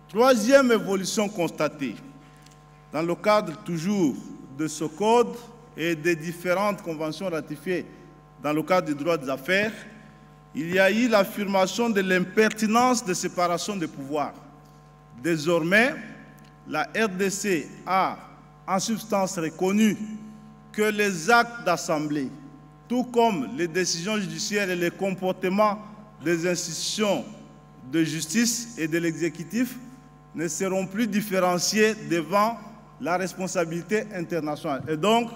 Troisième évolution constatée, dans le cadre toujours de ce code et des différentes conventions ratifiées dans le cadre du droit des affaires, il y a eu l'affirmation de l'impertinence de séparation des pouvoirs. Désormais, la RDC a en substance reconnu que les actes d'assemblée, tout comme les décisions judiciaires et les comportements des institutions de justice et de l'exécutif, ne seront plus différenciés devant la responsabilité internationale. Et donc,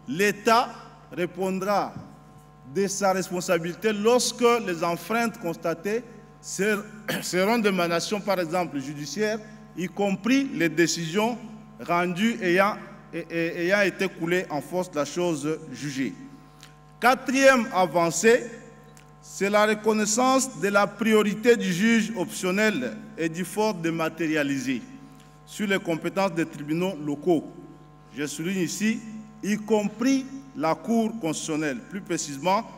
l'État répondra de sa responsabilité lorsque les enfreintes constatées seront d'émanation, par exemple, judiciaire, y compris les décisions rendues ayant été coulées en force de la chose jugée. Quatrième avancée, c'est la reconnaissance de la priorité du juge optionnel et du fort dématérialisé sur les compétences des tribunaux locaux. Je souligne ici, y compris la Cour constitutionnelle, plus précisément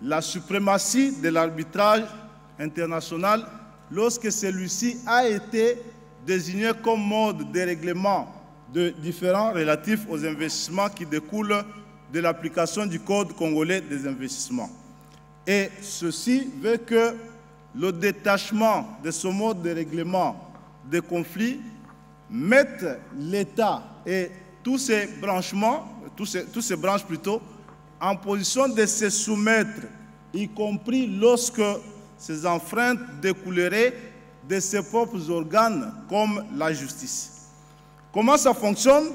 la suprématie de l'arbitrage international lorsque celui-ci a été désigné comme mode de règlement de différends relatifs aux investissements qui découlent de l'application du Code congolais des investissements. Et ceci veut que le détachement de ce mode de règlement des conflits mette l'État et tous ces branchements, tous ces branches plutôt, en position de se soumettre, y compris lorsque ces enfreintes découleraient de ses propres organes comme la justice. Comment ça fonctionne?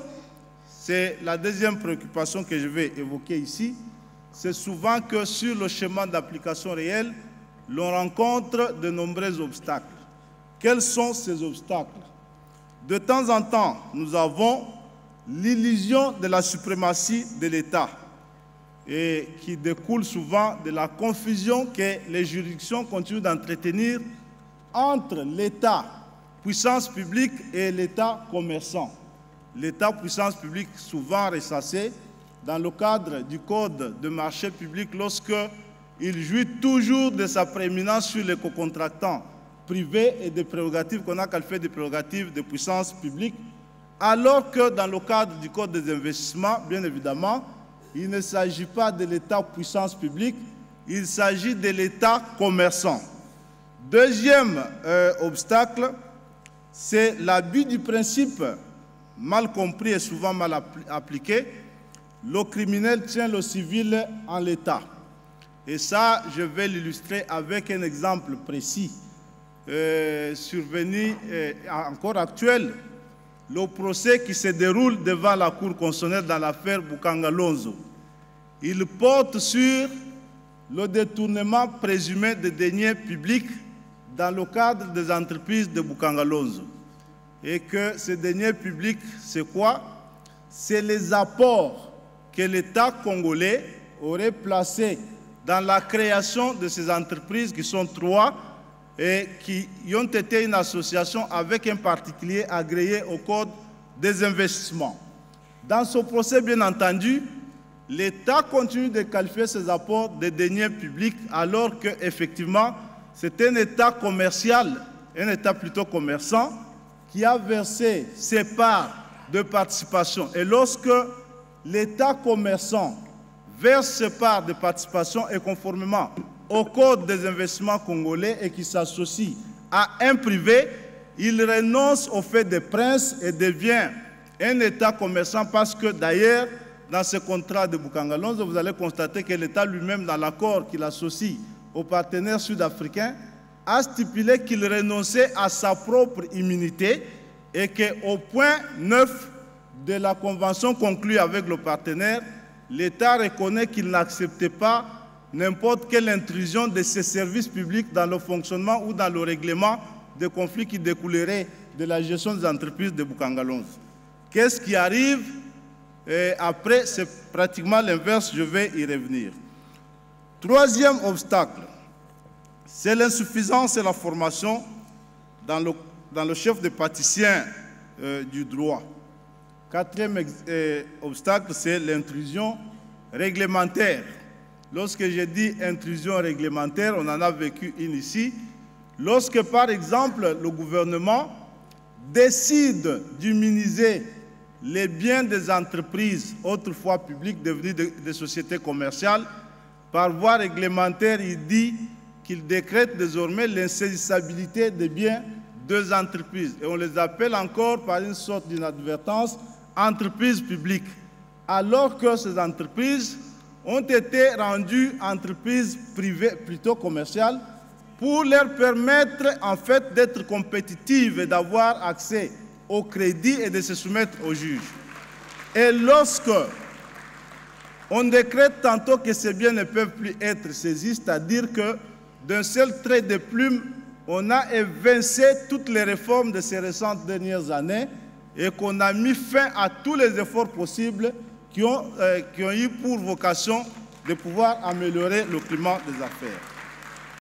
C'est la deuxième préoccupation que je vais évoquer ici. C'est souvent que sur le chemin d'application réel, l'on rencontre de nombreux obstacles. Quels sont ces obstacles? De temps en temps, nous avons l'illusion de la suprématie de l'État et qui découle souvent de la confusion que les juridictions continuent d'entretenir entre l'État, puissance publique, et l'État commerçant. L'État, puissance publique, souvent ressassé dans le cadre du Code de marché public lorsqu'il jouit toujours de sa prééminence sur les co-contractants privés et des prérogatives qu'on a qualifiées de prérogatives de puissance publique, alors que dans le cadre du Code des investissements, bien évidemment, il ne s'agit pas de l'État puissance publique, il s'agit de l'État commerçant. Deuxième obstacle, c'est l'abus du principe, mal compris et souvent mal appliqué. Le criminel tient le civil en l'état. Et ça, je vais l'illustrer avec un exemple précis, survenu encore actuel. Le procès qui se déroule devant la Cour constitutionnelle dans l'affaire Bukanga-Lonzo. Il porte sur le détournement présumé de deniers publics dans le cadre des entreprises de Bukanga-Lonzo. Et que ces deniers publics, c'est quoi? C'est les apports que l'État congolais aurait placés dans la création de ces entreprises qui sont trois et qui ont été une association avec un particulier agréé au Code des investissements. Dans ce procès, bien entendu, l'État continue de qualifier ces apports de deniers publics alors qu'effectivement, c'est un État commercial, un État plutôt commerçant, qui a versé ses parts de participation. Et lorsque l'État commerçant verse ses parts de participation et conformément au Code des investissements congolais et qui s'associe à un privé, il renonce au fait des princes et devient un État commerçant parce que d'ailleurs, dans ce contrat de Bukanga-Lonzo, vous allez constater que l'État lui-même, dans l'accord qu'il associe aux partenaires sud-africains, a stipulé qu'il renonçait à sa propre immunité et qu'au point 9 de la convention conclue avec le partenaire, l'État reconnaît qu'il n'acceptait pas n'importe quelle intrusion de ses services publics dans le fonctionnement ou dans le règlement des conflits qui découleraient de la gestion des entreprises de Bukanga-Lonzo. Qu'est-ce qui arrive? Et après, c'est pratiquement l'inverse, je vais y revenir. Troisième obstacle, c'est l'insuffisance et la formation dans le chef de praticiens du droit. Quatrième obstacle, c'est l'intrusion réglementaire. Lorsque je dis intrusion réglementaire, on en a vécu une ici. Lorsque, par exemple, le gouvernement décide d'immuniser les biens des entreprises autrefois publiques devenues des sociétés commerciales, par voie réglementaire, il dit qu'il décrète désormais l'insaisissabilité des biens des entreprises. Et on les appelle encore par une sorte d'inadvertance entreprises publiques, alors que ces entreprises ont été rendues entreprises privées, plutôt commerciales, pour leur permettre en fait d'être compétitives et d'avoir accès au crédit et de se soumettre au juge. Et lorsque on décrète tantôt que ces biens ne peuvent plus être saisis, c'est-à-dire que d'un seul trait de plume, on a évincé toutes les réformes de ces récentes dernières années et qu'on a mis fin à tous les efforts possibles qui ont eu pour vocation de pouvoir améliorer le climat des affaires.